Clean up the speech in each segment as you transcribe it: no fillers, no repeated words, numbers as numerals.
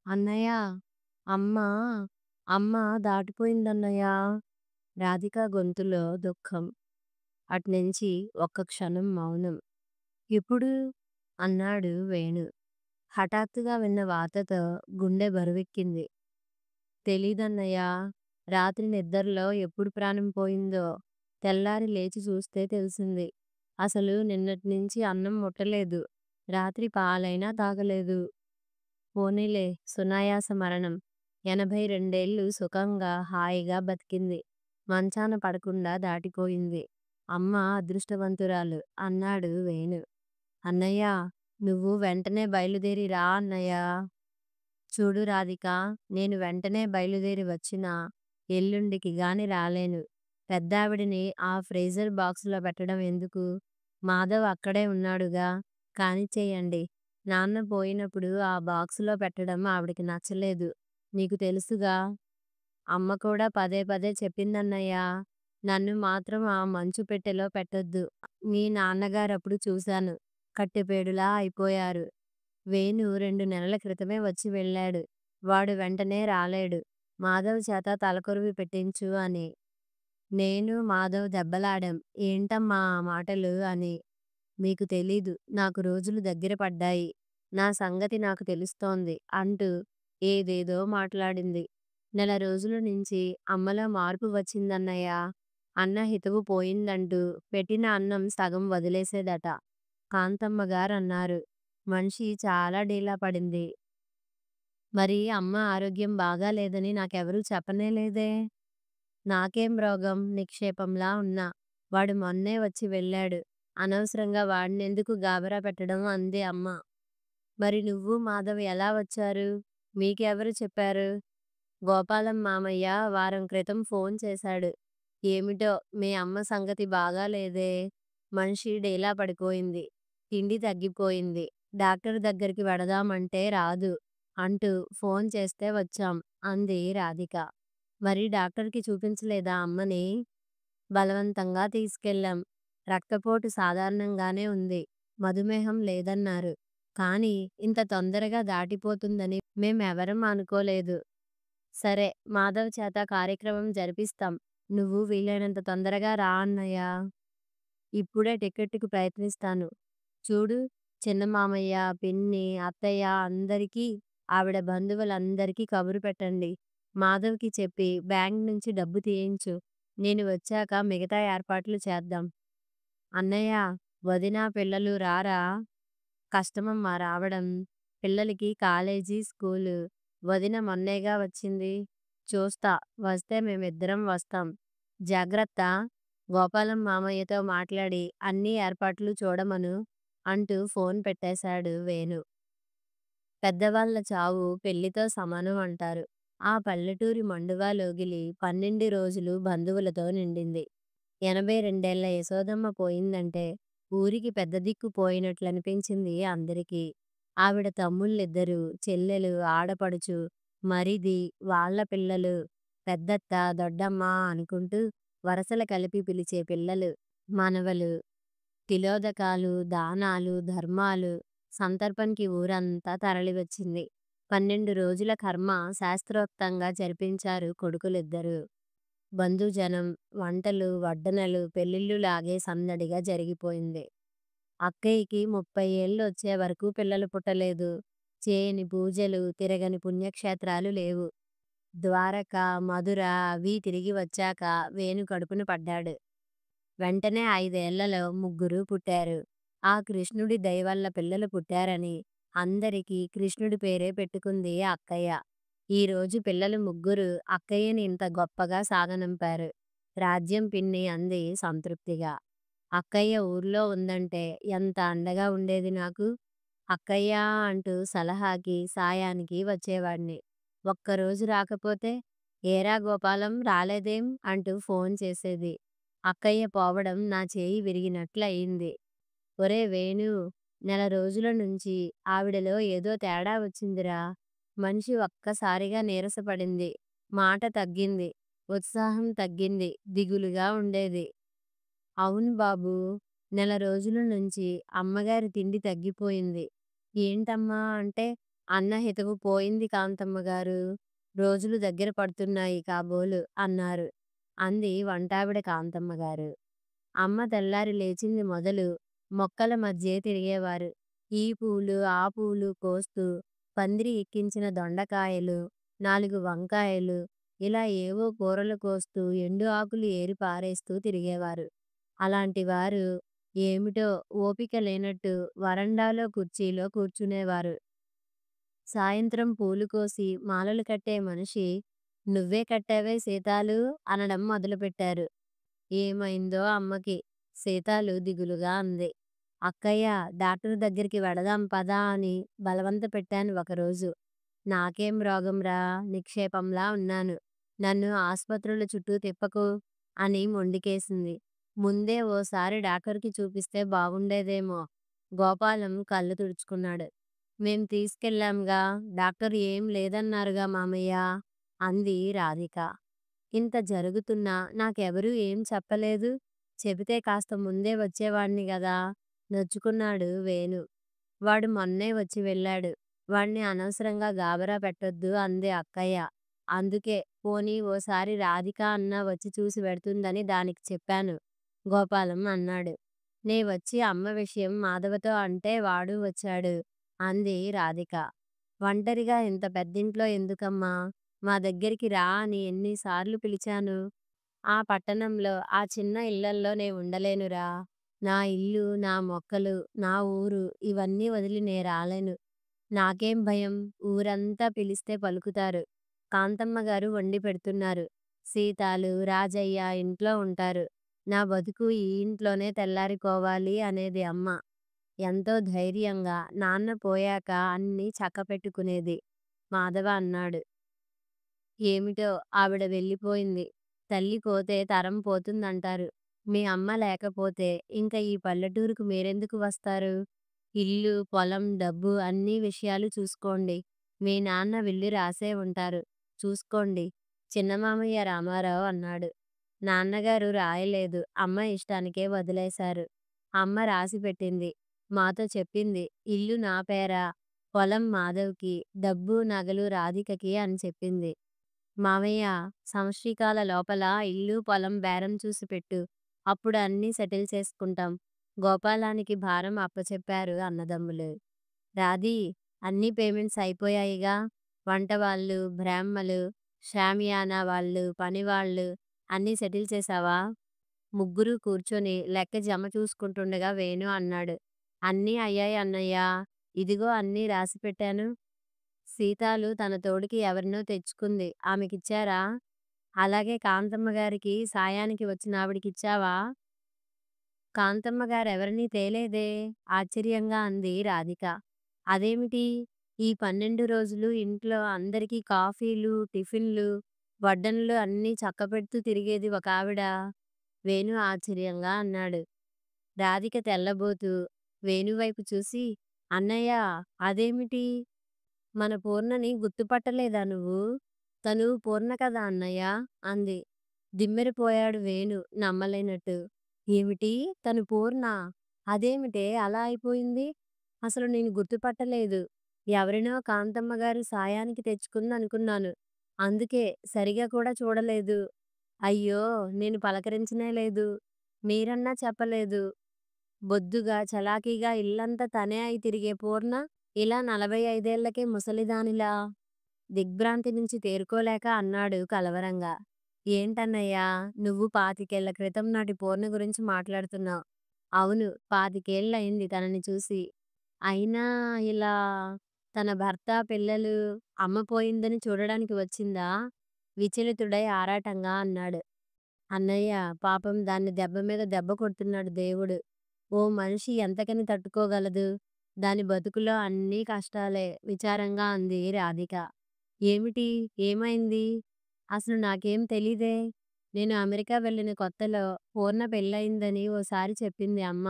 అన్నయ్య, అమ్మ, అమ్మ దాటిపోయిందన్నయ్య. రాధిక గొంతులో దుఃఖం. అట్నుంచి ఒక్క క్షణం మౌనం. ఎప్పుడు? అన్నాడు వేణు. హఠాత్తుగా విన్న వార్తతో గుండె బరువెక్కింది. తెలీదన్నయ్య. రాత్రి నిద్దర్లో ఎప్పుడు ప్రాణం పోయిందో తెల్లారి లేచి చూస్తే తెలిసింది. అసలు నిన్నట్నించి అన్నం ముట్టలేదు. రాత్రి పాలైనా తాగలేదు. పోనీలే సునాయాస మరణం. 82 సుఖంగా, హాయిగా బతికింది. మంచాన పడకుండా దాటిపోయింది. అమ్మ అదృష్టవంతురాలు అన్నాడు వేణు. అన్నయ్యా! నువ్వు వెంటనే బయలుదేరి రా అన్నయ్యా! చూడు రాధికా! నేను వెంటనే బయలుదేరి వచ్చినా ఎల్లుండికి గాని రాలేను. పెద్దావిడని ఆ ఫ్రీజర్ బాక్సులో పెట్టడం ఎందుకు? మాధవ్ అక్కడే ఉన్నాడుగా. కానిచ్చెయ్యండి. నాన్న పోయినప్పుడు ఆ బాక్సులో పెట్టడం ఆవిడకి నచ్చలేదు. నీకు తెలుసుగా. అమ్మ కూడా పదే పదే చెప్పిందన్నయ్యా. నన్ను మాత్రం ఆ మంచు పెట్టెలో పెట్టొద్దు. మీ నాన్నగారప్పుడు చూశాను. కట్టెపేడులా అయిపోయారు. వేణు 2 నెలల క్రితమే వచ్చి వెళ్ళాడు. వాడు వెంటనే రాలేడు. మాధవ్ చేత తలకొరివి పెట్టించు అని. నేను మాధవ్ దెబ్బలాడాం. ఏంటమ్మా ఆ మాటలు అని. మీకు తెలీదు. నాకు రోజులు దగ్గర పడ్డాయి. నా సంగతి నాకు తెలుస్తోంది అంటూ ఏదేదో మాట్లాడింది. నెల రోజుల నుంచి అమ్మలో మార్పు వచ్చిందన్నయ్య. అన్న హితవు పోయిందంటూ పెట్టిన అన్నం సగం వదిలేసేదట. కాంతమ్మగారన్నారు. మనిషి చాలా డీలా పడింది. మరి అమ్మ ఆరోగ్యం బాగాలేదని నాకెవరూ చెప్పనేలేదే. నాకేం రోగం? నిక్షేపంలా ఉన్నా. వాడు మొన్నే వచ్చి వెళ్ళాడు. అనవసరంగా వాడినెందుకు గాబరా పెట్టడం అంది అమ్మ. మరి నువ్వు మాధవ్ ఎలా వచ్చారు? మీకెవరు చెప్పారు? గోపాలం మామయ్య వారం క్రితం ఫోన్ చేశాడు. ఏమిటో మీ అమ్మ సంగతి బాగాలేదే. మనిషి డీలా పడిపోయింది. తిండి తగ్గిపోయింది. డాక్టర్ దగ్గరికి వెడదామంటే రాదు అంటూ ఫోన్ చేస్తే వచ్చాం అంది రాధిక. మరి డాక్టర్కి చూపించలేదా అమ్మని? బలవంతంగా తీసుకెళ్ళాం. రక్తపోటు సాధారణంగానే ఉంది. మధుమేహం లేదన్నారు. కానీ ఇంత తొందరగా దాటిపోతుందని మేమెవరం అనుకోలేదు. సరే మాధవ్ చేత కార్యక్రమం జరిపిస్తాం. నువ్వు వీలైనంత తొందరగా రా అన్నయ్యా. ఇప్పుడే టికెట్టుకు ప్రయత్నిస్తాను. చూడు చిన్న మామయ్య, పిన్ని, అత్తయ్య అందరికీ, ఆవిడ బంధువులందరికీ కబురు పెట్టండి. మాధవ్కి చెప్పి బ్యాంక్ నుంచి డబ్బు తీయించు. నేను వచ్చాక మిగతా ఏర్పాట్లు చేద్దాం. అన్నయ్య, వదిన పిల్లలు రారా? కష్టమమ్మా రావడం. పిల్లలకి కాలేజీ, స్కూలు. వదిన మొన్నేగా వచ్చింది. చూస్తా. వస్తే మేమిద్దరం వస్తాం. జాగ్రత్త. గోపాలం మామయ్యతో మాట్లాడి అన్ని ఏర్పాట్లు చూడమను అంటూ ఫోన్ పెట్టేశాడు వేణు. పెద్దవాళ్ళ చావు పెళ్లితో సమానం అంటారు. ఆ పల్లెటూరి మండువా లోగిలి 12 రోజులు బంధువులతో నిండింది. 82 యశోదమ్మ పోయిందంటే ఊరికి పెద్ద దిక్కు పోయినట్లనిపించింది అందరికీ. ఆవిడ తమ్ముళ్ళిద్దరూ, చెల్లెలు, ఆడపడుచు, మరిది, వాళ్ళ పిల్లలు, పెద్దత్త, దొడ్డమ్మ అనుకుంటూ వరసలు కలిపి పిలిచే పిల్లలు, మనవలు, తిలోదకాలు, దానాలు, ధర్మాలు, సంతర్పణకి ఊరంతా తరలివచ్చింది. 12 రోజుల కర్మ శాస్త్రోక్తంగా జరిపించారు కొడుకులిద్దరూ. బంధుజనం, వంటలు, వడ్డనలు పెళ్ళిళ్ళులాగే సందడిగా జరిగిపోయింది. అక్కయ్యకి 30 ఏళ్ళు వచ్చే వరకు పిల్లలు పుట్టలేదు. చేయని పూజలు, తిరగని పుణ్యక్షేత్రాలు లేవు. ద్వారక, మధుర అవి తిరిగి వచ్చాక వేణు కడుపున పడ్డాడు. వెంటనే 5 ఏళ్లలో ముగ్గురు పుట్టారు. ఆ కృష్ణుడి దయవల్ల పిల్లలు పుట్టారని అందరికీ కృష్ణుడి పేరే పెట్టుకుంది అక్కయ్య. ఈరోజు పిల్లలు ముగ్గురు అక్కయ్యని ఇంత గొప్పగా సాగనంపారు. రాజ్యం పిన్ని అంది సంతృప్తిగా. అక్కయ్య ఊర్లో ఉందంటే ఎంత అండగా ఉండేది నాకు. అక్కయ్యా అంటూ సలహాకి, సాయానికి వచ్చేవాడిని. ఒక్కరోజు రాకపోతే ఏరా గోపాలం రాలేదేం అంటూ ఫోన్ చేసేది. అక్కయ్య పోవడం నా చేయి విరిగినట్లు అయింది. ఒరే వేణు, నెల రోజుల నుంచి ఆవిడలో ఏదో తేడా వచ్చిందిరా. మనిషి ఒక్కసారిగా నీరసపడింది. మాట తగ్గింది. ఉత్సాహం తగ్గింది. దిగులుగా ఉండేది. అవును బాబూ. నెల రోజుల నుంచి అమ్మగారి తిండి తగ్గిపోయింది. ఏంటమ్మా అంటే అన్న హితవు పోయింది కాంతమ్మ గారు. రోజులు దగ్గర పడుతున్నాయి కాబోలు అన్నారు. అంది వంటావిడ కాంతమ్మ గారు. అమ్మ తెల్లారి లేచింది మొదలు మొక్కల మధ్యే తిరిగేవారు. ఈ పూలు, ఆ పూలు కోస్తూ, పందిరి ఎక్కించిన దొండకాయలు, 4 వంకాయలు, ఇలా ఏవో కూరలు కోస్తూ, ఎండు ఆకులు ఏరి పారేస్తూ తిరిగేవారు. అలాంటి వారు ఏమిటో ఓపిక లేనట్టు వరండాలో కుర్చీలో కూర్చునేవారు. సాయంత్రం పూలు కోసి మాలలు కట్టే మనిషి, "నువ్వే కట్టావే సీతాలు" అనడం మొదలుపెట్టారు. ఏమైందో అమ్మకి. సీతాలు దిగులుగా అంది. అక్కయ్య, డాక్టర్ దగ్గరికి వెడదాం పదా అని బలవంత పెట్టాను ఒకరోజు. నాకేం రోగంరా, నిక్షేపంలా ఉన్నాను. నన్ను ఆస్పత్రుల చుట్టూ తిప్పకు అని మొండికేసింది. ముందే ఓసారి డాక్టర్కి చూపిస్తే బాగుండేదేమో. గోపాలం కళ్ళు తుడుచుకున్నాడు. మేం తీసుకెళ్ళాంగా, డాక్టర్ ఏం లేదన్నారుగా మామయ్య అంది రాధిక. ఇంత జరుగుతున్నా నాకెవరూ ఏం చెప్పలేదు. చెబితే కాస్త ముందే వచ్చేవాణ్ణి గదా నొచ్చుకున్నాడు వేణు. వాడు మొన్నే వచ్చి వెళ్ళాడు. వాణ్ణి అనవసరంగా గాబరా పెట్టొద్దు అంది అక్కయ్య. అందుకే పోనీ ఓసారి రాధిక అన్నా వచ్చి చూసి వెడుతుందని దానికి చెప్పాను గోపాలం అన్నాడు. నే వచ్చి అమ్మ విషయం మాధవతో అంటే వాడు వచ్చాడు అంది రాధిక. ఒంటరిగా ఇంత పెద్దింట్లో ఎందుకమ్మా, మా దగ్గరికి రా అని ఎన్నిసార్లు పిలిచాను. ఆ పట్టణంలో ఆ చిన్న ఇళ్లల్లో నే ఉండలేనురా. నా ఇల్లు, నా మొక్కలు, నా ఊరు ఇవన్నీ వదిలి నే రాలేను. నాకేం భయం, ఊరంతా పిలిస్తే పలుకుతారు. కాంతమ్మ గారు వండి పెడుతున్నారు. సీతాలు, రాజయ్య ఇంట్లో ఉంటారు. నా బతుకు ఈ ఇంట్లోనే తెల్లారిపోవాలి అనేది అమ్మ. ఎంతో ధైర్యంగా నాన్న పోయాక అన్నీ చక్కపెట్టుకునేది. మాధవ అన్నాడు. ఏమిటో ఆవిడ వెళ్ళిపోయింది. తల్లి పోతే తరం పోతుందంటారు. మీ అమ్మ లేకపోతే ఇంక ఈ పల్లెటూరుకు మీరెందుకు వస్తారు? ఇల్లు, పొలం, డబ్బు అన్ని విషయాలు చూసుకోండి. మీ నాన్న విల్లు రాసే ఉంటారు. చూసుకోండి. చిన్నమామయ్య రామారావు అన్నాడు. నాన్నగారు రాయలేదు. అమ్మ ఇష్టానికే వదిలేశారు. అమ్మ రాసి పెట్టింది. మాతో చెప్పింది. ఇల్లు నా పేరా, పొలం మాధవ్‌కి, డబ్బు, నగలు రాధికకి అని చెప్పింది. మావయ్య, సంవత్సరీకాల లోపల ఇల్లు, పొలం బేరం చూసి పెట్టు. అప్పుడు అన్నీ సెటిల్ చేసుకుంటాం. గోపాలానికి భారం అప్పచెప్పారు అన్నదమ్ములు. రాధీ, అన్ని పేమెంట్స్ అయిపోయాయిగా. వంటవాళ్ళు, బ్రాహ్మలు, షామియానా వాళ్ళు, పనివాళ్ళు అన్నీ సెటిల్ చేశావా? ముగ్గురు కూర్చొని లెక్క జమ చూసుకుంటుండగా వేణు అన్నాడు. అన్నీ అయ్యాయి అన్నయ్య. ఇదిగో అన్నీ రాసిపెట్టాను. సీతాలు తన తోడికి ఎవరినో తెచ్చుకుంది. ఆమెకిచ్చారా? అలాగే కాంతమ్మ గారికి సాయానికి వచ్చిన ఆవిడికిచ్చావా? కాంతమ్మ గారెవరినీ తేలేదే ఆశ్చర్యంగా అంది రాధిక. అదేమిటి? ఈ 12 రోజులు ఇంట్లో అందరికీ కాఫీలు, టిఫిన్లు, వడ్డనలు అన్నీ చక్కపెడుతూ తిరిగేది ఒక ఆవిడ. వేణు ఆశ్చర్యంగా అన్నాడు. రాధిక తెల్లబోతూ వేణువైపు చూసి, అన్నయ్య, అదేమిటి? మన పూర్ణని గుర్తుపట్టలేదా నువ్వు? తను పూర్ణ కదా అన్నయ్య అంది. దిమ్మెరిపోయాడు వేణు నమ్మలేనట్టు. ఏమిటి? తను పూర్ణ? అదేమిటే అలా అయిపోయింది? అసలు నేను గుర్తుపట్టలేదు. ఎవరినో కాంతమ్మ గారు సాయానికి తెచ్చుకుందనుకున్నాను. అందుకే సరిగా కూడా చూడలేదు. అయ్యో, నేను పలకరించనే లేదు. మీరన్నా చెప్పలేదు. బొద్దుగా, చలాకీగా ఇల్లంతా తనే అయి తిరిగే పూర్ణ ఇలా 45 ఏళ్లకే ముసలిదానిలా. దిగ్భ్రాంతి నుంచి తేరుకోలేక అన్నాడు కలవరంగా. ఏంటన్నయ్యా, నువ్వు 25 ఏళ్ల క్రితం నాటి పూర్ణ గురించి మాట్లాడుతున్నావు. అవును, 25 ఏళ్లయింది తనని చూసి. అయినా ఇలా తన భర్త, పిల్లలు, అమ్మ పోయిందని చూడడానికి వచ్చిందా? విచలితుడై ఆరాటంగా అన్నాడు. అన్నయ్య, పాపం దాన్ని దెబ్బ మీద దెబ్బ కొడుతున్నాడు దేవుడు. ఓ మనిషి ఎంతకని తట్టుకోగలదు? దాని బతుకులో అన్నీ కష్టాలే విచారంగా అంది రాధిక. ఏమిటి? ఏమైంది? అసలు నాకేం తెలీదే. నేను అమెరికా వెళ్ళిన కొత్తలో పూర్ణ పెళ్ళయిందని ఓసారి చెప్పింది అమ్మ.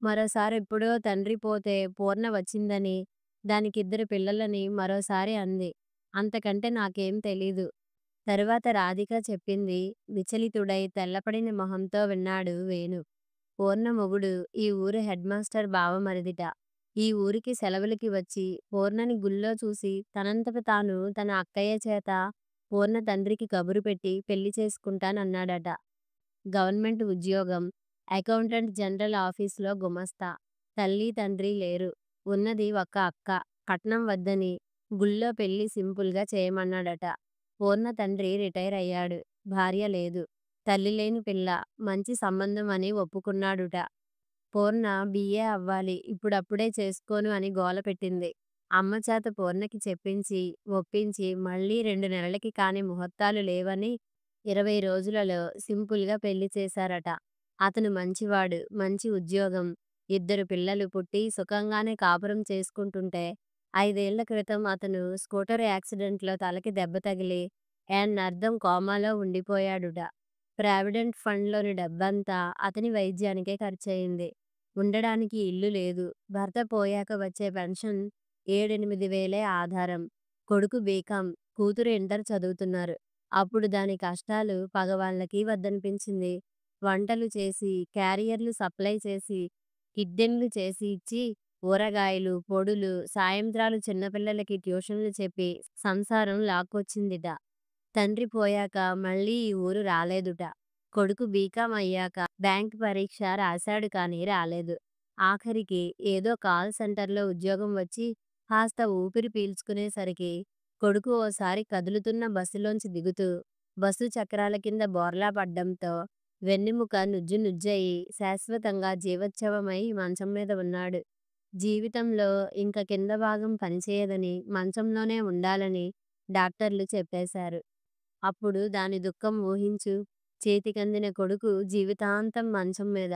మరోసారి ఎప్పుడో తండ్రి పోతే పూర్ణ వచ్చిందని, దానికిద్దరు పిల్లలని మరోసారి అంది. అంతకంటే నాకేం తెలీదు. తరువాత రాధిక చెప్పింది. విచలితుడై తెల్లపడిన మొహంతో విన్నాడు వేణు. పూర్ణ మొగుడు ఈ ఊరు హెడ్ మాస్టర్ బావమరిదిట. ఈ ఊరికి సెలవులకి వచ్చి పూర్ణని గుళ్ళో చూసి తనంతట తాను తన అక్కయ్య చేత పూర్ణ తండ్రికి కబురు పెట్టి పెళ్లి చేసుకుంటానన్నాడట. గవర్నమెంట్ ఉద్యోగం. అకౌంటెంట్ జనరల్ ఆఫీసులో గుమస్తా. తల్లి తండ్రి లేరు. ఉన్నది ఒక్క అక్క. కట్నం వద్దని గుళ్ళో పెళ్లి సింపుల్గా చేయమన్నాడట. పూర్ణ తండ్రి రిటైర్ అయ్యాడు. భార్య లేదు. తల్లి లేని పిల్ల. మంచి సంబంధం అని ఒప్పుకున్నాడుట. పూర్ణ బిఏ అవ్వాలి. ఇప్పుడప్పుడే చేసుకోను అని గోల పెట్టింది. అమ్మ చేత పూర్ణకి చెప్పించి, ఒప్పించి మళ్ళీ 2 నెలలకి కాని ముహూర్తాలు లేవని 20 రోజులలో సింపుల్‌గా పెళ్లి చేశారట. అతను మంచివాడు. మంచి ఉద్యోగం. 2 పిల్లలు పుట్టి సుఖంగానే కాపురం చేసుకుంటుంటే 5 ఏళ్ల క్రితం అతను స్కూటర్ యాక్సిడెంట్‌లో తలకి దెబ్బ తగిలి ఏన్నర్థం కోమాలో ఉండిపోయాడుట. ప్రావిడెంట్ ఫండ్‌లోని డబ్బంతా అతని వైద్యానికే ఖర్చయింది. ఉండడానికి ఇల్లు లేదు. భర్త పోయాక వచ్చే పెన్షన్ 7, 8 వేలే ఆధారం. కొడుకు బీకామ్, కూతురు ఇంటర్ చదువుతున్నారు. అప్పుడు దాని కష్టాలు పగవాళ్ళకి వద్దనిపించింది. వంటలు చేసి, క్యారియర్లు సప్లై చేసి, కిడ్డెన్లు చేసి ఇచ్చి, ఊరగాయలు, పొడులు, సాయంత్రాలు చిన్నపిల్లలకి ట్యూషన్లు చెప్పి సంసారం లాక్కొచ్చిందిట. తండ్రి పోయాక మళ్ళీ ఈ ఊరు రాలేదుట. కొడుకు బీకామ్ అయ్యాక బ్యాంక్ పరీక్ష రాశాడు కానీ రాలేదు. ఆఖరికి ఏదో కాల్ సెంటర్లో ఉద్యోగం వచ్చి కాస్త ఊపిరి పీల్చుకునేసరికి కొడుకు ఓసారి కదులుతున్న బస్సులోంచి దిగుతూ బస్సు చక్రాల కింద బోర్లా పడ్డంతో వెన్నెముక నుజ్జు నుజ్జయి శాశ్వతంగా జీవచ్ఛవమై మంచం మీద ఉన్నాడు. జీవితంలో ఇంక కింద భాగం పనిచేయదని, మంచంలోనే ఉండాలని డాక్టర్లు చెప్పేశారు. అప్పుడు దాని దుఃఖం ఊహించు. చేతికందిన కొడుకు జీవితాంతం మంచం మీద.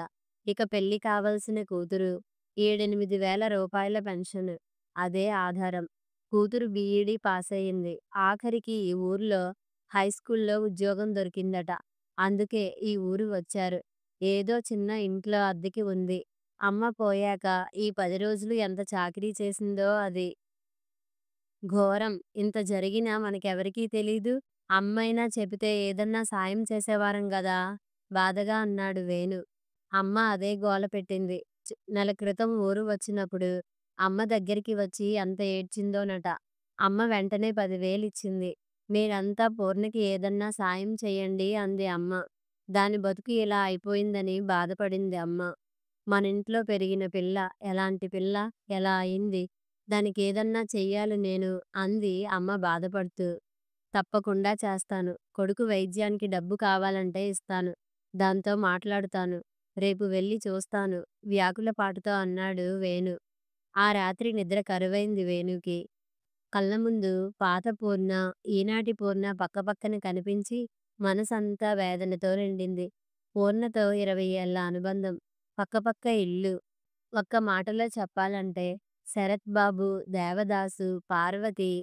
ఇక పెళ్లి కావలసిన కూతురు. 7, 8 వేల రూపాయల పెన్షన్. అదే ఆధారం. కూతురు బీఈడీ పాసయింది. ఆఖరికి ఈ ఊర్లో హైస్కూల్లో ఉద్యోగం దొరికిందట. అందుకే ఈ ఊరు వచ్చారు. ఏదో చిన్న ఇంట్లో అద్దెకి ఉంది. అమ్మ పోయాక ఈ 10 రోజులు ఎంత చాకిరీ చేసిందో అది. ఘోరం. ఇంత జరిగినా మనకెవరికీ తెలీదు. అమ్మైనా చెబితే ఏదన్నా సాయం చేసేవారం గదా! బాధగా అన్నాడు వేణు. అమ్మ అదే గోల పెట్టింది. నెల క్రితం ఊరు వచ్చినప్పుడు అమ్మ దగ్గరికి వచ్చి ఎంత ఏడ్చిందోనట. అమ్మ వెంటనే 10,000 ఇచ్చింది. మీరంతా పూర్ణకి ఏదన్నా సాయం చెయ్యండి అంది అమ్మ. దాని బతుకు ఇలా అయిపోయిందని బాధపడింది అమ్మ. మనింట్లో పెరిగిన పిల్ల. ఎలాంటి పిల్ల? ఎలా అయింది? దానికేదన్నా చెయ్యాలి నేను అంది అమ్మ బాధపడుతూ. తప్పకుండా చేస్తాను. కొడుకు వైద్యానికి డబ్బు కావాలంటే ఇస్తాను. దాంతో మాట్లాడుతాను. రేపు వెళ్ళి చూస్తాను వ్యాకులపాటుతో అన్నాడు వేణు. ఆ రాత్రి నిద్ర కరువైంది వేణుకి. కళ్ళ ముందు పాత పూర్ణ, ఈనాటి పూర్ణ పక్కపక్కన కనిపించి మనసంతా వేదనతో నిండింది. పూర్ణతో 20 ఏళ్ల అనుబంధం. పక్కపక్క ఇల్లు. ఒక్క మాటలో చెప్పాలంటే శరత్ బాబు, దేవదాసు, పార్వతి,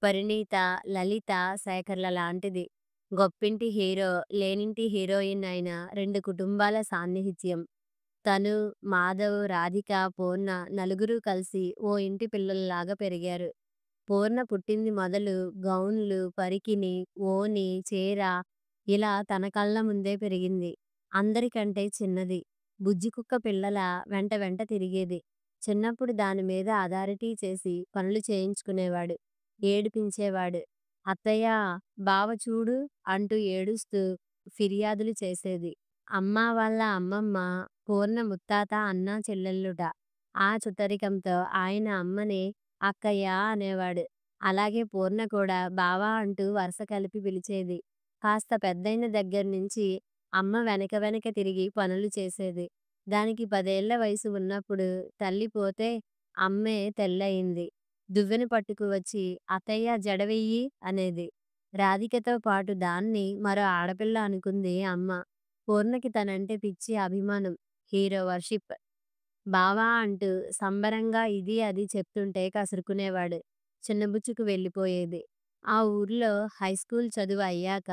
పరిణీత, లలిత, శేఖర్ల లాంటిది. గొప్పింటి హీరో, లేనింటి హీరోయిన్ అయిన 2 కుటుంబాల సాన్నిహిత్యం. తను, మాధవ్, రాధిక, పూర్ణ నలుగురూ కలిసి ఓ ఇంటి పిల్లల్లాగా పెరిగారు. పూర్ణ పుట్టింది మొదలు గౌన్లు, పరికిణి, ఓణి, చీర ఇలా తన కళ్ళ ముందే పెరిగింది. అందరికంటే చిన్నది. బుజ్జికుక్క పిల్లలా వెంట వెంట తిరిగేది. చిన్నప్పుడు దానిమీద అథారిటీ చేసి పనులు చేయించుకునేవాడు. ఏడిపించేవాడు. అత్తయ్యా, బావ చూడు అంటూ ఏడుస్తూ ఫిర్యాదులు చేసేది. అమ్మ వాళ్ళ అమ్మమ్మ, పూర్ణ ముత్తాత అన్నా చెల్లెళ్ళుట. ఆ చుట్టరికంతో ఆయన అమ్మని అక్కయ్య అనేవాడు. అలాగే పూర్ణ కూడా బావా అంటూ వరస కలిపి పిలిచేది. కాస్త పెద్దయిన దగ్గర్నుంచి అమ్మ వెనక వెనక తిరిగి పనులు చేసేది. దానికి 10 ఏళ్ల వయసు ఉన్నప్పుడు తల్లి పోతే అమ్మే తెల్లయింది. దువ్వెన పట్టుకు వచ్చి అత్తయ్య జడ వెయ్యి అనేది. రాధికతో పాటు దాన్ని మరో ఆడపిల్ల అనుకుంది అమ్మ. పూర్ణకి తనంటే పిచ్చి అభిమానం. Hero worship. బావా అంటూ సంబరంగా ఇది అది చెప్తుంటే కసురుకునేవాడు. చిన్నబుచ్చుకు వెళ్ళిపోయేది. ఆ ఊర్లో హైస్కూల్ చదువు అయ్యాక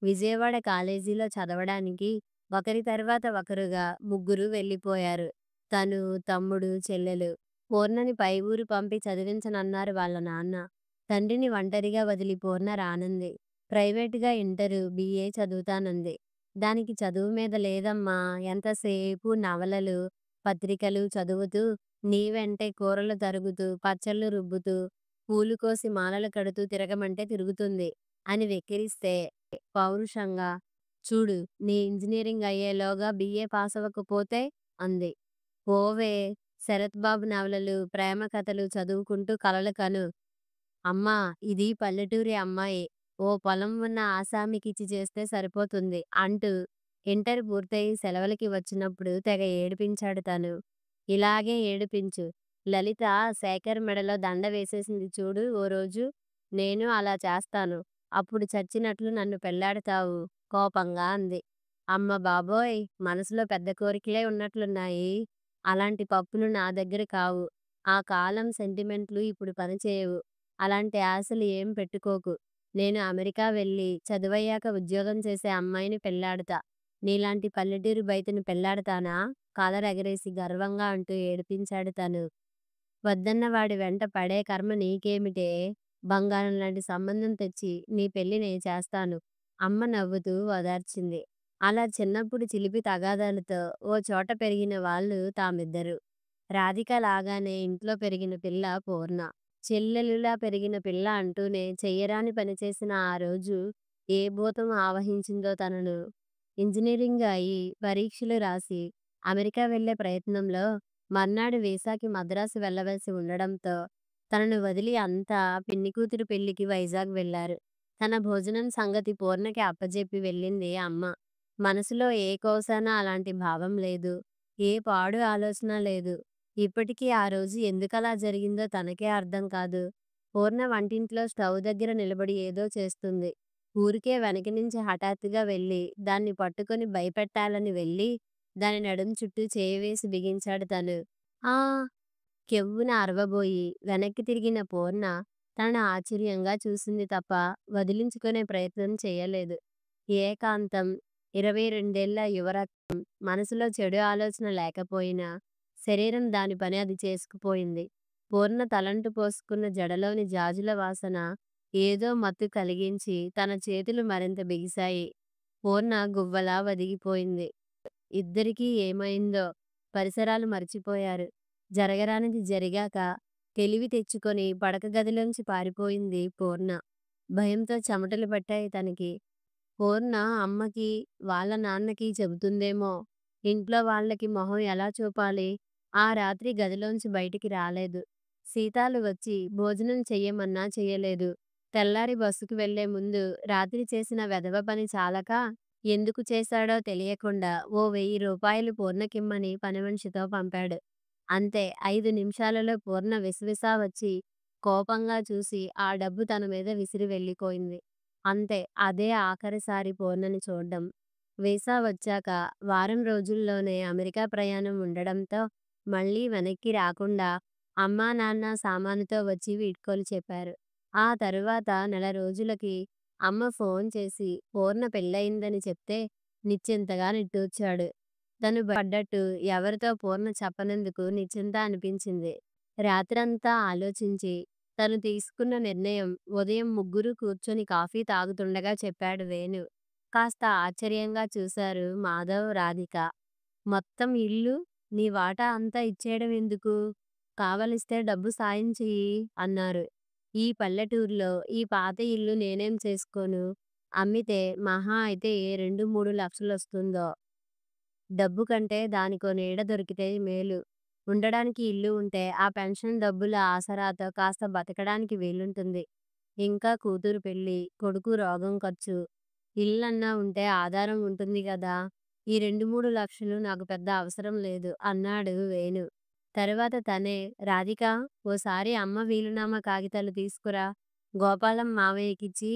విజయవాడ కాలేజీలో చదవడానికి ఒకరి తర్వాత ఒకరుగా ముగ్గురు వెళ్ళిపోయారు. తను, తమ్ముడు, చెల్లెలు. పూర్ణని పై ఊరు పంపి చదివించనన్నారు వాళ్ళ నాన్న. తండ్రిని ఒంటరిగా వదిలి పూర్ణ రానంది. ప్రైవేటుగా ఇంటరు, బిఏ చదువుతానంది. దానికి చదువు మీద లేదమ్మా. ఎంతసేపు నవలలు, పత్రికలు చదువుతూ నీ వెంటే కూరలు తరుగుతూ, పచ్చళ్ళు రుబ్బుతూ, పూలు కోసి మాలలు కడుతూ తిరగమంటే తిరుగుతుంది అని వెక్కిరిస్తే పౌరుషంగా, చూడు నీ ఇంజినీరింగ్ అయ్యేలోగా బిఏ పాసవ్వకపోతే అంది. పోవే, శరత్ బాబు నవలలు, ప్రేమ కథలు చదువుకుంటూ కలలు కను. అమ్మా, ఇది పల్లెటూరి అమ్మాయి. ఓ పొలం ఉన్న ఆసామికిచ్చి చేస్తే సరిపోతుంది అంటూ ఇంటర్ పూర్తయి సెలవులకి వచ్చినప్పుడు తెగ ఏడిపించాడు తను. ఇలాగే ఏడిపించు. లలిత శేఖర్ మెడలో దండ వేసేసింది చూడు ఓ రోజు. నేను అలా చేస్తాను. అప్పుడు చచ్చినట్లు నన్ను పెళ్లాడతావు కోపంగా అంది. అమ్మ బాబోయ్, మనసులో పెద్ద కోరికలే ఉన్నట్లున్నాయి. అలాంటి పప్పులు నా దగ్గర కావు. ఆ కాలం సెంటిమెంట్లు ఇప్పుడు పనిచేయవు. అలాంటి ఆశలు ఏం పెట్టుకోకు. నేను అమెరికా వెళ్ళి చదువయ్యాక ఉద్యోగం చేసే అమ్మాయిని పెళ్లాడతా. నీలాంటి పల్లెటూరి బయటని పెళ్లాడతానా? కాలరెగరేసి గర్వంగా అంటూ ఏడిపించాడు తను. వద్దన్న వాడి వెంట పడే కర్మ నీకేమిటే? బంగారం లాంటి సంబంధం తెచ్చి నీ పెళ్లి నే చేస్తాను. అమ్మ నవ్వుతూ ఓదార్చింది. అలా చిన్నప్పుడు చిలిపి తగాదాలతో ఓ చోట పెరిగిన వాళ్ళు తామిద్దరు. రాధిక లాగానే ఇంట్లో పెరిగిన పిల్ల పూర్ణ. చెల్లెలులా పెరిగిన పిల్ల అంటూనే చెయ్యరాని పని చేసిన ఆ రోజు ఏ భూతం ఆవహించిందో తనను. ఇంజనీరింగ్ అయి పరీక్షలు రాసి అమెరికా వెళ్లే ప్రయత్నంలో మర్నాడు వీసాకి మద్రాసు వెళ్ళవలసి ఉండడంతో తనను వదిలి అంతా పిన్ని కూతురు పెళ్లికి వైజాగ్ వెళ్లారు. తన భోజనం సంగతి పూర్ణకి అప్పజెప్పి వెళ్ళింది అమ్మ. మనసులో ఏ కోశాన అలాంటి భావం లేదు. ఏ పాడు ఆలోచన లేదు. ఇప్పటికీ ఆ రోజు ఎందుకలా జరిగిందో తనకే అర్థం కాదు. పూర్ణ వంటింట్లో స్టవ్ దగ్గర నిలబడి ఏదో చేస్తుంది. ఊరికే వెనక నుంచి హఠాత్తుగా వెళ్ళి దాన్ని పట్టుకొని భయపెట్టాలని వెళ్ళి దాని నడుం చుట్టూ చేయి వేసి బిగించాడు తను. ఆ! కెవ్వున అరవబోయి వెనక్కి తిరిగిన పూర్ణ తనను ఆశ్చర్యంగా చూసింది తప్ప వదిలించుకునే ప్రయత్నం చేయలేదు. ఏకాంతం, 22 యువరక్తం, మనసులో చెడు ఆలోచన లేకపోయినా శరీరం దాని పని అది చేసుకుపోయింది. పూర్ణ తలంటు పోసుకున్న జడలోని జాజుల వాసన ఏదో మత్తు కలిగించి తన చేతులు మరింత బిగిశాయి. పూర్ణ గువ్వలా వదిగిపోయింది. ఇద్దరికీ ఏమైందో పరిసరాలు మర్చిపోయారు. జరగరానిది జరిగాక తెలివి తెచ్చుకొని పడక గదిలోంచి పారిపోయింది పూర్ణ. భయంతో చెమటలు పట్టాయి తనకి. పూర్ణ అమ్మకి, వాళ్ళ నాన్నకి చెబుతుందేమో. ఇంట్లో వాళ్ళకి మొహం ఎలా చూపాలి? ఆ రాత్రి గదిలోంచి బయటికి రాలేదు. సీతాలు వచ్చి భోజనం చెయ్యమన్నా చెయ్యలేదు. తెల్లారి బస్సుకు వెళ్లే ముందు రాత్రి చేసిన వెధవ పని చాలక ఎందుకు చేశాడో తెలియకుండా ఓ 1000 రూపాయలు పూర్ణకిమ్మని పనిమనిషితో పంపాడు. అంతే, 5 నిమిషాలలో పూర్ణ విసవిసా వచ్చి కోపంగా చూసి ఆ డబ్బు తన మీద విసిరి వెళ్ళిపోయింది. అంతే, అదే ఆఖరిసారి పూర్ణని చూడ్డం. వీసా వచ్చాక వారం రోజుల్లోనే అమెరికా ప్రయాణం ఉండడంతో మళ్ళీ వెనక్కి రాకుండా అమ్మా నాన్న సామానుతో వచ్చి వీడ్కోలు చెప్పారు. ఆ తరువాత నెల రోజులకి అమ్మ ఫోన్ చేసి పూర్ణ పెళ్ళయిందని చెప్తే నిశ్చింతగా నిట్టూర్చాడు. తను పడ్డట్టు ఎవరితో పూర్ణ చెప్పనందుకు నిశ్చింత అనిపించింది. రాత్రంతా ఆలోచించి తను తీసుకున్న నిర్ణయం ఉదయం ముగ్గురు కూర్చొని కాఫీ తాగుతుండగా చెప్పాడు వేణు. కాస్త ఆశ్చర్యంగా చూశారు మాధవ్, రాధిక. మొత్తం ఇల్లు నీ వాటా అంతా ఇచ్చేయడం ఎందుకు? కావలిస్తే డబ్బు సాయం చెయ్యి అన్నారు. ఈ పల్లెటూరులో ఈ పాత ఇల్లు నేనేం చేసుకోను? అమ్మితే మహా అయితే ఏ 2-3 లక్షలొస్తుందో. డబ్బు కంటే దానికో నీడ దొరికితే మేలు. ఉండడానికి ఇల్లు ఉంటే ఆ పెన్షన్ డబ్బుల ఆసరాతో కాస్త బతకడానికి వీలుంటుంది. ఇంకా కూతురు పెళ్ళి, కొడుకు రోగం ఖర్చు. ఇల్లన్నా ఉంటే ఆధారం ఉంటుంది గదా! ఈ 2-3 లక్షలు నాకు పెద్ద అవసరం లేదు అన్నాడు వేణు. తరువాత తనే, రాధికా, ఓసారి అమ్మ వీలునామా కాగితాలు తీసుకురా. గోపాలం మావయ్యకిచ్చి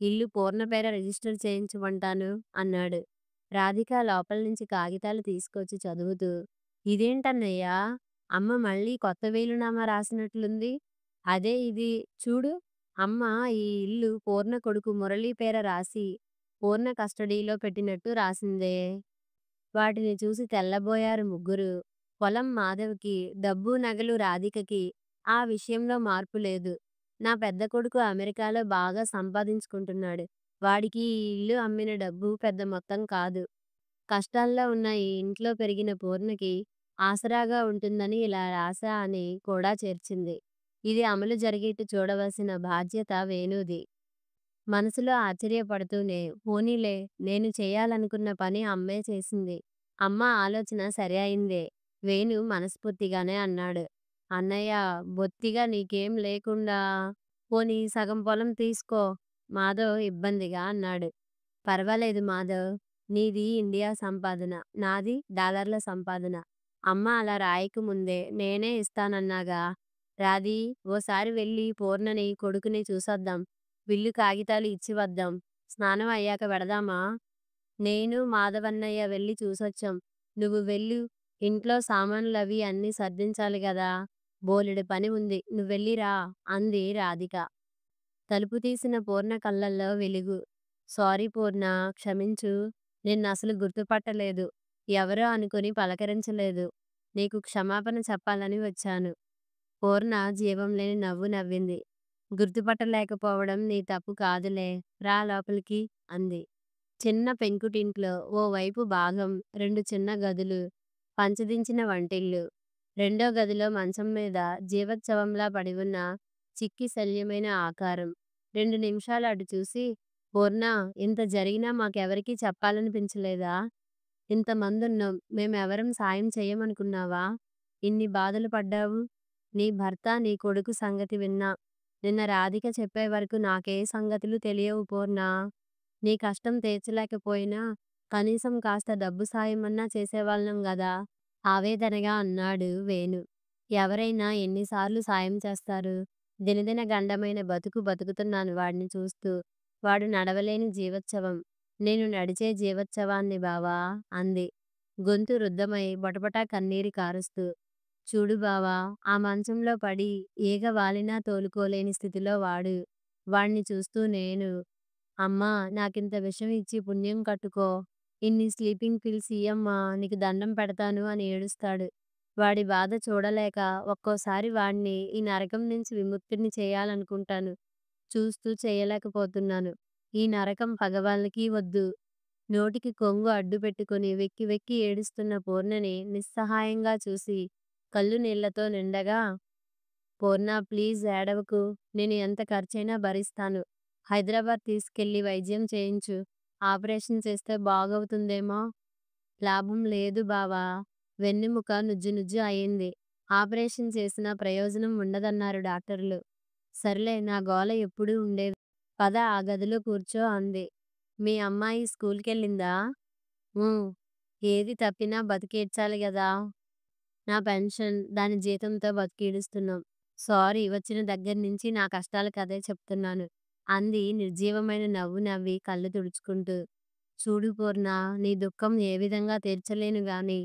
ఇల్లు పూర్ణ పేర రిజిస్టర్ చేయించమంటాను అన్నాడు. రాధిక లోపల నుంచి కాగితాలు తీసుకొచ్చి చదువుతూ, ఇదేంటన్నయ్యా, అమ్మ మళ్ళీ కొత్త వీలునామా రాసినట్లుంది. అదే ఇది చూడు. అమ్మ ఈ ఇల్లు పూర్ణ కొడుకు మురళీ పేర రాసి పూర్ణ కస్టడీలో పెట్టినట్టు రాసిందే. వాటిని చూసి తెల్లబోయారు ముగ్గురు. పొలం మాధవ్కి, డబ్బు నగలు రాధికకి. ఆ విషయంలో మార్పు లేదు. నా పెద్ద కొడుకు అమెరికాలో బాగా సంపాదించుకుంటున్నాడు. వాడికి ఈ ఇల్లు అమ్మిన డబ్బు పెద్ద మొత్తం కాదు. కష్టాల్లో ఉన్న ఈ ఇంట్లో పెరిగిన పూర్ణకి ఆసరాగా ఉంటుందని ఇలా రాశా అని కూడా చేర్చింది. ఇది అమలు జరిగేట్టు చూడవలసిన బాధ్యత వేణుది. మనసులో ఆశ్చర్యపడుతూనే, పోనీలే నేను చేయాలనుకున్న పని అమ్మే చేసింది. అమ్మ ఆలోచన సరి అయిందే. వేణు మనస్ఫూర్తిగానే అన్నాడు. అన్నయ్య, బొత్తిగా నీకేం లేకుండా పోనీ సగం పొలం తీసుకో మాధవ్ ఇబ్బందిగా అన్నాడు. పర్వాలేదు మాధవ్. నీది ఇండియా సంపాదన. నాది డాలర్ల సంపాదన. అమ్మ అలా రాయకముందే నేనే ఇస్తానన్నాగా. రాధీ, ఓసారి వెళ్ళి పూర్ణని, కొడుకుని చూసొద్దాం. బిల్లు కాగితాలు ఇచ్చి వద్దాం. స్నానం అయ్యాక వెడదామా? నేను, మాధవన్నయ్య వెళ్ళి చూసొచ్చాం. నువ్వు వెళ్ళు. ఇంట్లో సామాన్లవి అన్నీ సర్దించాలి గదా. బోలెడు పని ఉంది. నువ్వెళ్ళిరా అంది రాధిక. తలుపు తీసిన పూర్ణ కళ్ళల్లో వెలుగు. సారీ పూర్ణ, క్షమించు. నిన్నసలు గుర్తుపట్టలేదు. ఎవరో అనుకుని పలకరించలేదు. నీకు క్షమాపణ చెప్పాలని వచ్చాను. పూర్ణ జీవం లేని నవ్వు నవ్వింది. గుర్తుపట్టలేకపోవడం నీ తప్పు కాదులే. రా లోపలికి అంది. చిన్న పెంకుటింట్లో ఓ వైపు భాగం, 2 చిన్న గదులు, పంచదించిన వంటిల్లు. రెండో గదిలో మంచం మీద జీవోత్సవంలా పడివున్న చిక్కి శల్యమైన ఆకారం. 2 నిమిషాలు అటు చూసి, పూర్ణ, ఇంత జరిగినా మాకెవరికీ చెప్పాలనిపించలేదా? ఇంతమందున్నాం, మేమెవరం సాయం చెయ్యమనుకున్నావా? ఇన్ని బాధలు పడ్డావు. నీ భర్త, నీ కొడుకు సంగతి విన్నా. నిన్న రాధిక చెప్పే వరకు నాకే సంగతులు తెలియవు పూర్ణ. నీ కష్టం తీర్చలేకపోయినా కనీసం కాస్త డబ్బు సాయమన్నా చేసేవాళ్ళం గదా ఆవేదనగా అన్నాడు వేణు. ఎవరైనా ఎన్నిసార్లు సాయం చేస్తారు? దినదిన గండమైన బతుకు బతుకుతున్నాను వాడిని చూస్తూ. వాడు నడవలేని జీవోత్సవం. నేను నడిచే జీవోత్సవాన్ని బావా అంది, గొంతు రుద్ధమై బొటబొటా కన్నీరు కారుస్తూ. చూడు బావా, ఆ మంచంలో పడి ఈగ వాలినా తోలుకోలేని స్థితిలో వాడు. వాణ్ణి చూస్తూ నేను, అమ్మా, నాకింత విషం ఇచ్చి పుణ్యం కట్టుకో. ఇన్ని స్లీపింగ్ పిల్స్ ఇయ్యమ్మా, నీకు దండం పెడతాను అని ఏడుస్తాడు. వాడి బాధ చూడలేక ఒక్కోసారి వాణ్ణి ఈ నరకం నుంచి విముక్తుణ్ణి చేయాలనుకుంటాను. చూస్తూ చేయలేకపోతున్నాను. ఈ నరకం పగవాళ్ళకి వద్దు. నోటికి కొంగు అడ్డు పెట్టుకుని వెక్కి వెక్కి ఏడుస్తున్న పూర్ణని నిస్సహాయంగా చూసి కళ్ళు నీళ్లతో నిండగా, పూర్ణ, ప్లీజ్ ఏడవకు. నేను ఎంత ఖర్చైనా భరిస్తాను. హైదరాబాద్ తీసుకెళ్ళి వైద్యం చేయించు. ఆపరేషన్ చేస్తే బాగవుతుందేమో. లాభం లేదు బావా. వెన్నెముక నుజ్జు నుజ్జు అయింది. ఆపరేషన్ చేసినా ప్రయోజనం ఉండదన్నారు డాక్టర్లు. సర్లే, నా గోల ఎప్పుడూ ఉండేది. పద ఆ గదిలో కూర్చో అంది. మీ అమ్మాయి స్కూల్కెళ్ళిందా? ఊ. ఏది తప్పినా బతికేడ్చాలి గదా. నా పెన్షన్, దాని జీతంతో బతికీడుస్తున్నాం. సారీ, వచ్చిన దగ్గర్నుంచి నా కష్టాల కథే చెప్తున్నాను అంది నిర్జీవమైన నవ్వు నవ్వి కళ్ళు తుడుచుకుంటూ. చూడు పూర్ణ, నీ దుఃఖం ఏ విధంగా తీర్చలేను గాని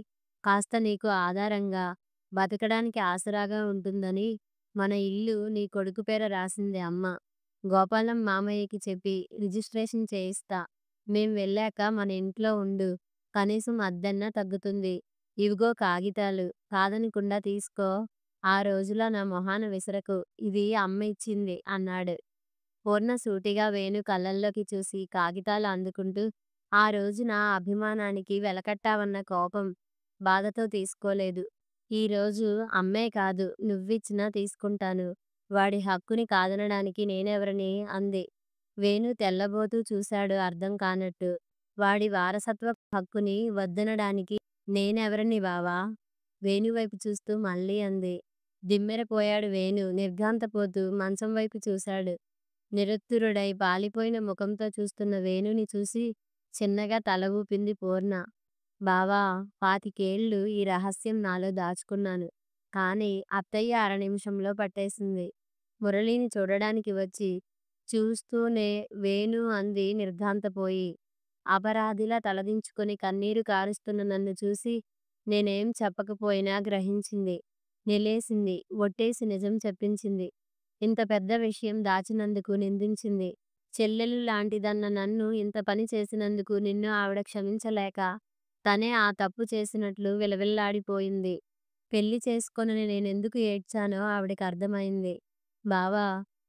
కాస్త నీకు ఆధారంగా, బతకడానికి ఆసరాగా ఉంటుందని మన ఇల్లు నీ కొడుకు పేర రాసింది అమ్మ. గోపాలం మామయ్యకి చెప్పి రిజిస్ట్రేషన్ చేయిస్తా. మేం వెళ్ళాక మన ఇంట్లో ఉండు. కనీసం అద్దెన్నా తగ్గుతుంది. ఇవిగో కాగితాలు, కాదనకుండా తీసుకో. ఆ రోజులా నా మొహాన విసరకు. ఇది అమ్మ ఇచ్చింది అన్నాడు. పూర్ణ సూటిగా వేణు కళ్ళల్లోకి చూసి కాగితాలు అందుకుంటూ, ఆ రోజు నా అభిమానానికి వెలకట్టావన్న కోపం, బాధతో తీసుకోలేదు. ఈరోజు అమ్మే కాదు, నువ్విచ్చినా తీసుకుంటాను. వాడి హక్కుని కాదనడానికి నేనెవరిని అంది. వేణు తెల్లబోతూ చూశాడు అర్థం కానట్టు. వాడి వారసత్వ హక్కుని వద్దనడానికి నేనెవరిని బావా? వేణువైపు చూస్తూ మళ్ళీ అంది. దిమ్మెరపోయాడు వేణు నిర్ఘాంతపోతూ మంచం వైపు చూశాడు. నిరుత్తరుడై పాలిపోయిన ముఖంతో చూస్తున్న వేణుని చూసి చిన్నగా తల ఊపింది పూర్ణ. బావా, 25 ఏళ్ళు ఈ రహస్యం నాలో దాచుకున్నాను. కానీ అత్తయ్య అర నిమిషంలో పట్టేసింది. మురళిని చూడడానికి వచ్చి చూస్తూనే వేణు అంది నిర్ఘాంతపోయి. అపరాధిలా తలదించుకొని కన్నీరు కారుస్తున్న నన్ను చూసి నేనేం చెప్పకపోయినా గ్రహించింది. నిలేసింది. ఒట్టేసి నిజం చెప్పించింది. ఇంత పెద్ద విషయం దాచినందుకు నిందించింది. చెల్లెలు లాంటిదన్న నన్ను ఇంత పని చేసినందుకు నిన్ను ఆవిడ క్షమించలేక తనే ఆ తప్పు చేసినట్లు విలవిల్లాడిపోయింది. పెళ్లి చేసుకొనని నేనెందుకు ఏడ్చానో ఆవిడకి అర్థమైంది. బావా,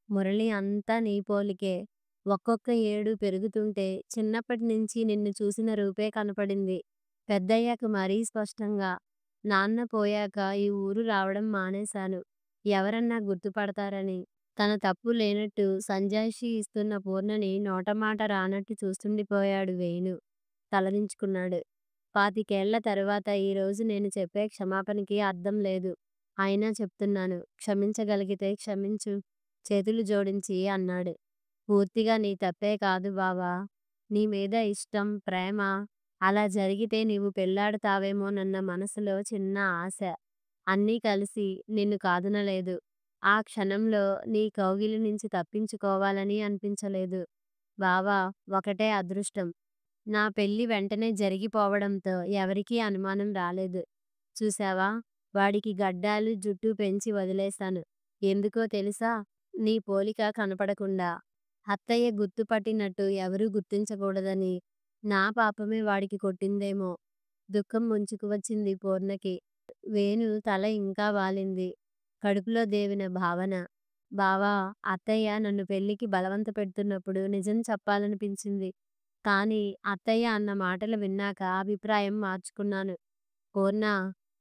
మురళి అంతా నీ పోలికే. ఒక్కొక్క ఏడు పెరుగుతుంటే చిన్నప్పటి నుంచి నిన్ను చూసిన రూపే కనపడింది. పెద్దయ్యాక మరీ స్పష్టంగా. నాన్న పోయాక ఈ ఊరు రావడం మానేశాను. ఎవరన్నా గుర్తుపడతారని. తన తప్పు లేనట్టు సంజాయిషీ ఇస్తున్న పూర్ణని నోటమాట రానట్టు చూస్తుండిపోయాడు వేణు. తలదించుకున్నాడు. 25 తరువాత ఈరోజు నేను చెప్పే క్షమాపణకి అర్థం లేదు. అయినా చెప్తున్నాను. క్షమించగలిగితే క్షమించు. చేతులు జోడించి అన్నాడు. పూర్తిగా నీ తప్పే కాదు బావా! నీ మీద ఇష్టం, ప్రేమ అలా జరిగితే నీవు పెళ్లాడతావేమోనన్న మనసులో చిన్న ఆశ. అన్నీ కలిసి నిన్ను కాదనలేదు. ఆ క్షణంలో నీ కౌగిలి నుంచి తప్పించుకోవాలని అనిపించలేదు. బావా! ఒకటే అదృష్టం. నా పెళ్లి వెంటనే జరిగిపోవడంతో ఎవరికీ అనుమానం రాలేదు. చూశావా? వాడికి గడ్డాలు, జుట్టు పెంచి వదిలేశాను. ఎందుకో తెలుసా? నీ పోలిక కనపడకుండా. అత్తయ్య గుర్తుపట్టినట్టు ఎవరూ గుర్తించకూడదని. నా పాపమే వాడికి కొట్టిందేమో! దుఃఖం ముంచుకు వచ్చింది పూర్ణకి. వేణు తల ఇంకా వాలింది. కడుపులో దేవిన భావన. బావా! అత్తయ్య నన్ను పెళ్ళికి బలవంత పెడుతున్నప్పుడు నిజం చెప్పాలనిపించింది. కానీ అత్తయ్య అన్న మాటలు విన్నాక అభిప్రాయం మార్చుకున్నాను. పూర్ణ!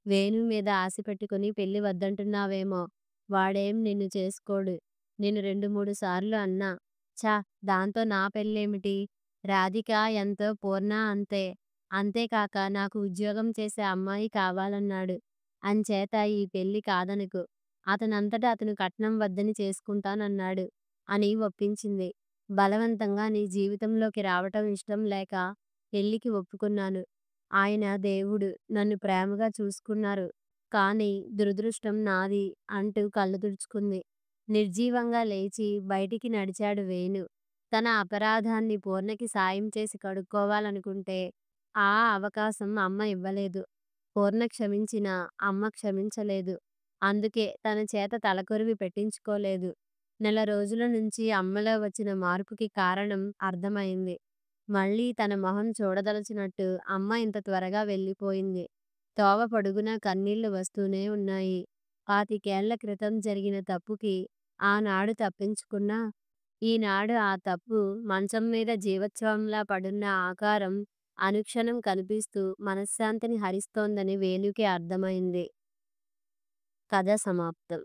వేణు మీద ఆశ పెట్టుకుని పెళ్లి వద్దంటున్నావేమో! వాడేం నిన్ను చేసుకోడు. నేను 2, 3 సార్లు అన్నా. ఛ! దాంతో నా పెళ్ళేమిటి? రాధిక ఎంతో, పూర్ణ అంతే. అంతేకాక నాకు ఉద్యోగం చేసే అమ్మాయి కావాలన్నాడు. అంచేత ఈ పెళ్లి కాదనకు. అతనంతట అతను కట్నం వద్దని చేసుకుంటానన్నాడు అని ఒప్పించింది. బలవంతంగా నీ జీవితంలోకి రావటం ఇష్టం లేక పెళ్లికి ఒప్పుకున్నాను. ఆయన దేవుడు. నన్ను ప్రేమగా చూసుకున్నారు. కానీ దురదృష్టం నాది అంటూ కళ్ళు తుడుచుకుంది. నిర్జీవంగా లేచి బయటికి నడిచాడు వేణు. తన అపరాధాన్ని పూర్ణకి సాయం చేసి కడుక్కోవాలనుకుంటే ఆ అవకాశం అమ్మ ఇవ్వలేదు. పూర్ణ క్షమించినా అమ్మ క్షమించలేదు. అందుకే తన చేత తలకొరివి పెట్టించుకోలేదు. నెల రోజుల నుంచి అమ్మలో వచ్చిన మార్పుకి కారణం అర్థమైంది. మళ్ళీ తన మొహం చూడదలచినట్టు అమ్మ ఇంత త్వరగా వెళ్ళిపోయింది. తోవ పొడుగునా కన్నీళ్లు వస్తూనే ఉన్నాయి. 25 క్రితం జరిగిన తప్పుకి ఆనాడు తప్పించుకున్నా, ఈనాడు ఆ తప్పు మంచం మీద జీవచ్ఛవంలా పడున్న ఆకారం అనుక్షణం కనిపిస్తూ మనశ్శాంతిని హరిస్తోందని వేణుకి అర్థమైంది. కథ సమాప్తం.